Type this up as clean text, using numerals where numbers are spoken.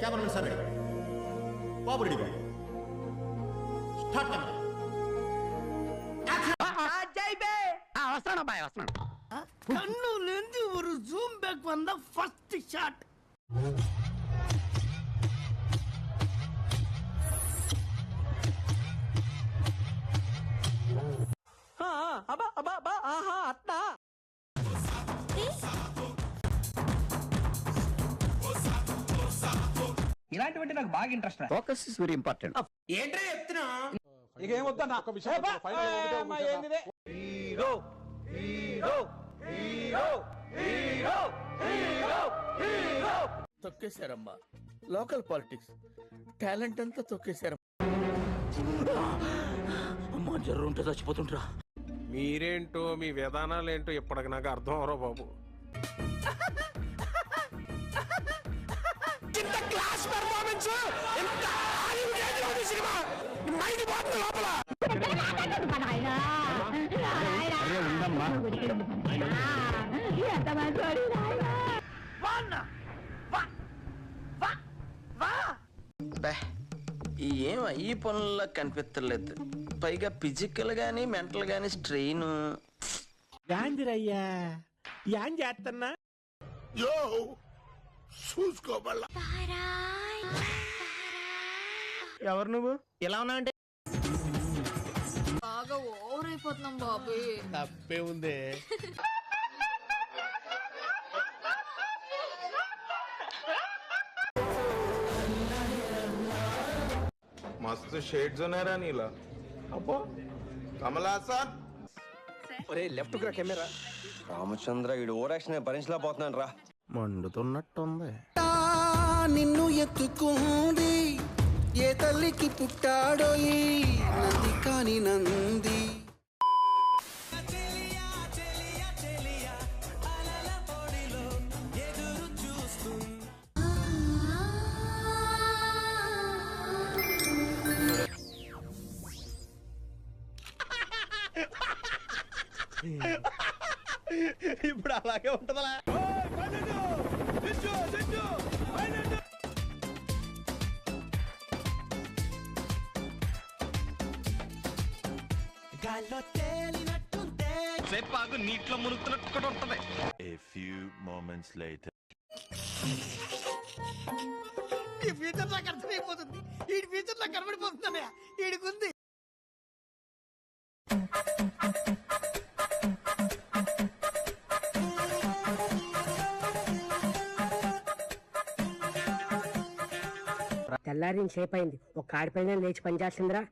Cameraman sir ready, బాబు ready, బాబు start camera. వస్తున్నాను అబ్బాయి, వస్తున్నాను. கண்ணுலேருந்து ஒரு ஜூம் பேக் வந்த ஃபர்ஸ்ட் ஷாட். అట్టా ఇలాంటివంటే నాకు బాగా interest. Focus is very important. ఏంట్రా చెప్తున్నా? ఇక ఏమొద్దన్నా hero hero hero hero hero hero తొక్కేశారమ్మా. లోకల్ పాలిటిక్స్ టాలెంట్ అంతా తొక్కేశారు. అమ్మా జర్రు ఉంటే చచ్చిపోతుంటరా. మీరేంటో మీ విధానాలు ఏంటో ఇప్పటికి నాకు అర్థం అవరో బాబు. క్లాస్ పెర్ఫార్మెన్స్ ఏం ఈ పనుల్లో కనిపించలేదు. పైగా ఫిజికల్ గానీ మెంటల్ గానీ స్ట్రెయిన్. యాందిరయ్యా యాం చేస్తున్నా చూసుకోబల్లా. ఎవరు నువ్వు? ఎలా ఉన్నా అంటే బాగా ఓవర్ అయిపోతున్నాం బాబు. తప్పే ఉంది. मस्त शेड्स ఉన్నారా నీలా? అబ్బో కమల్ హాసన్. ఒరే లెఫ్ట్ కి రా కెమెరా. రామచంద్ర వీడు ఓరాక్షన్ భరించలేకపోతున్నాను రా. మండుతున్నట్టుంది. నిన్ను ఎత్తుకుంది ఏ తల్లికి పుట్టాడో ఈ నంది కాని నంది. ఇప్పుడు అలాగే ఉంటదా? నీటిలో మునుగుతున్నట్టు కూడా ఉంటది. A few moments later. ఈ ఫ్యూచర్ నాకు అర్థమైపోతుంది. ఈ ఫ్యూచర్ నాకు కనబడిపోతుందన్నయ్య. ఈడికుంది. తెల్లారిన సేపు అయింది. ఒక ఆడిపైన లేచి పనిచేస్తుందిరా.